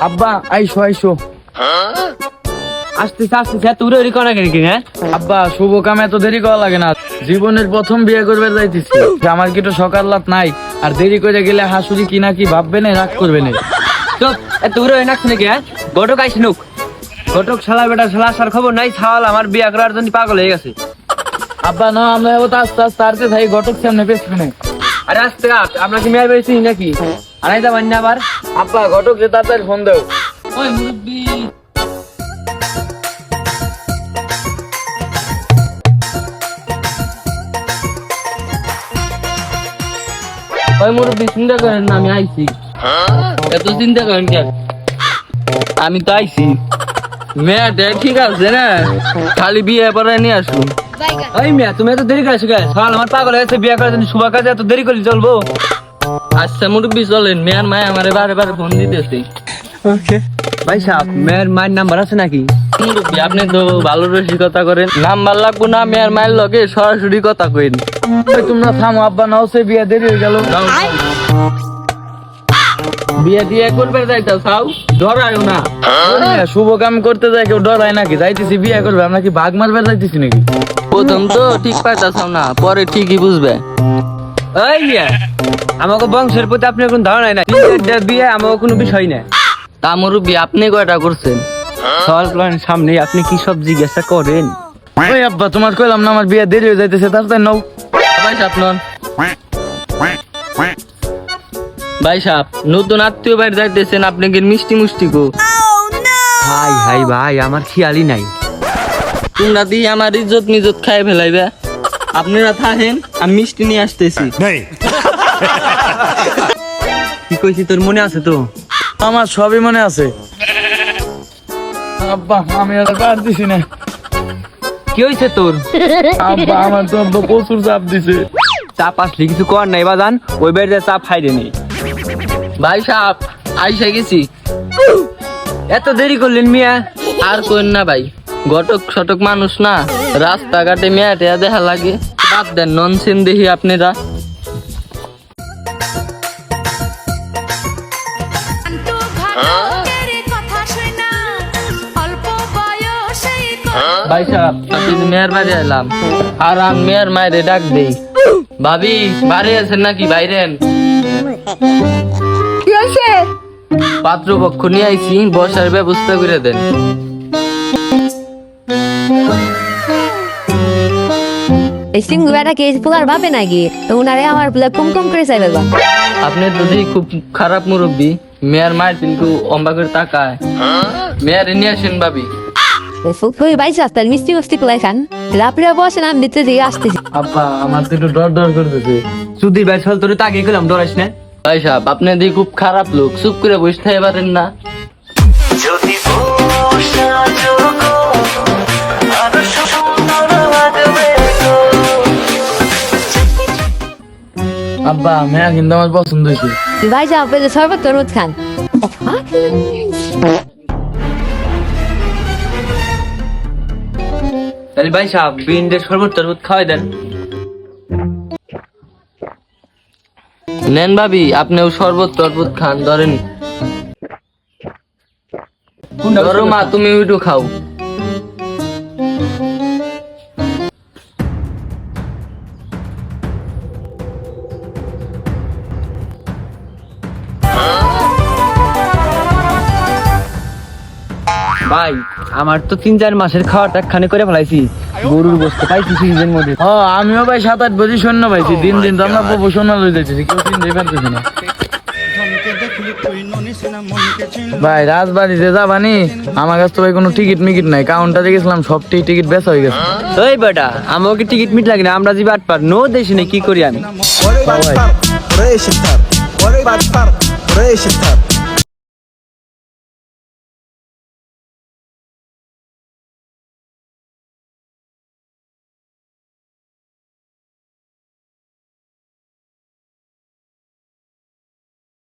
আব্বা আইসো আইসো। আসতেছে আসতেছে, এত উড়ে উড়ি করা কি হ্যাঁ? আব্বা শুভ কামে এত দেরি করা লাগে না, জীবনের প্রথম বিয়ে করবে যাইতেছি, আমার কি তো সকাল রাত নাই, আর দেরি করে গেলে হাসুরি কি না কি ভাববে না, রাগ করবে না। চুপ, এত উড়ে উড়ি নাকছে নাকি হ্যাঁ? ঘটক আইস নুক, ঘটক শালা বেটা শালা আসার খবর নাই, ছাওয়াল আমার বিয়ে করার জন্য পাগল হয়ে গেছে। আব্বা না, আমরা তো আস্তে আস্তে আরতে থাকি, ঘটক সামনে পেছনে। আরে আসতে আমরা কি মেয়ের বেশি নাকি আনাই যাবেন না আবার? আব্বা ঘটক যে তাড়াতাড়ি ফোন দেও। ওই মুরব্বি, ওই মুরব্বি চিন্তা করেন না, আমি আইছি। এত চিন্তা করেন কেন? আমি তো আইছি, মেয়েটা ঠিক আছে না, খালি বিয়ে পরে নিয়ে আসুন। ওই মেয়ে তুমি এত দেরি করে শিখায় সকাল আমার পাগল হয়েছে বিয়ে করার জন্য, শুভ কাজে এত দেরি করে চলবো? আচ্ছা মুরব্বি চলেন, মেয়ের মায় আমার বারে বারে ফোন দিতেছে। ভাই সাহেব, মেয়ের মায়ের নাম্বার আছে নাকি? মুরব্বি আপনি তো ভালো রসিকতা করেন, নাম্বার লাগবো না, মেয়ের মায়ের লগে সরাসরি কথা কইন। তোমরা থামো আব্বা, নাও সে বিয়ে দেরি হয়ে গেল। বিয়ে দিয়ে করবে যাইতাও চাও, ডরায়ও না। শুভ কাম করতে যাই কেউ ডরায় নাকি? যাইতেছি বিয়ে করবে, আমরা কি ভাগ মারবে যাইতেছি নাকি? প্রথম তো ঠিক পাইতাছাও না, পরে ঠিকই বুঝবে। এই মিয়া, আমাকে বংশের প্রতি আপনার কোনো ধারণা নাই, বিয়ে আমাকে কোনো বিষয় না। তা মুরব্বি আপনি কয়টা করছেন? সওয়াল করেন সামনে, আপনি কি সব জিজ্ঞাসা করেন? ওই আব্বা তোমার কইলাম না আমার বিয়ে দেরি হয়ে যাইতেছে, তাড়াতাড়ি নাও। ভাই সাহেব নন, ভাই সাহেব নতুন আত্মীয় বাড়ি যাইতেছেন, আপনি কি মিষ্টি মুষ্টি গো? হাই হাই ভাই, আমার খেয়ালই নাই। তোমরা দিয়ে আমার ইজ্জত মিজত খাই ফেলাইবে। আপনারা থাকেন, আমি মিষ্টি নিয়ে আসতেছি। কি কইছি তোর মনে আছে তো? আমার সবই মনে আছে আব্বা, আমি আর পারতেছি না। কি হয়েছে তোর? আব্বা আমার তো আব্বা প্রচুর চাপ দিছে। চাপ আসলে কিছু কর নাই বাজান, ওই বাড়িতে চাপ খাইরে নেই। ভাই সাহেব আইসা গেছি। এত দেরি করলেন মিয়া? আর কোন না ভাই, ঘটক শটক মানুষ না, রাস্তাঘাটে মেয়া টেয়া দেখা লাগে, বাদ দেন ননসেন দেখি আপনারা। ভাই সাহেব আপনি মেয়ের বাড়ি এলাম, আর আমি মেয়ের মায়ের ডাক দেই। ভাবি বাড়ি আছেন নাকি? বাইরেন। কি হয়েছে? পাত্রপক্ষ নিয়ে আইছি, বসার ব্যবস্থা করে দেন। এই সিঙ্গু বেটা কে পোলার ভাবে নাকি? তো উনারে আমার পোলা কম কম করে চাইবে বা। আপনি যদি খুব খারাপ মুরব্বী, মেয়ের মায়ের কিন্তু অম্বা করে তাকায়। মেয়ের নিয়ে আসেন ভাবি। ওই ভাই সাস্তার মিষ্টি মিষ্টি পোলাই খান, রাপড়ে বসেন, আমি দিতে দিয়ে আসতেছি। আব্বা আমার তো একটু ডর ডর করতেছে। সুধীর ভাই চল, তোর তাকে গেলাম, ডরাইস না। ভাই সাহেব আপনি দিয়ে খুব খারাপ লোক, চুপ করে বসে থাকতে পারেন না? আব্বা মেয়া কিন্তু আমার পছন্দ হয়েছে। ভাই সাহেব পেলে শরবত তরমুজ খান। তাহলে ভাই সাহেব বিনদের শরবত টরবত খাওয়াই দেন। নেন ভাবি, আপনিও শরবত টরবত খান, ধরেন। ধরো মা, তুমি একটু খাও। ভাই আমার তো 3-4 মাসের খাওয়াটা খানে করে ফেলাইছি, গরুর বস্তু পাইছি সিজনের মধ্যে। আমিও ভাই 7-8 বছর শূন্য পাইছি, দিন দিন তো আমরা প্রফেশনাল হয়ে যাইতেছি, কেউ চিনতে পারতেছি না। ভাই রাজবাড়িতে যাবানি, আমার কাছে তো ভাই কোনো টিকিট মিকিট নাই, কাউন্টারে গেছিলাম সব টিকিট বেচা হয়ে গেছে। ওই বেটা আমাকে টিকিট মিট লাগে না, আমরা যে বাটপার নো দেশে নেই, কি করি আমি? Oraya başlar, oraya eşitler. Oraya başlar, oraya eşitler.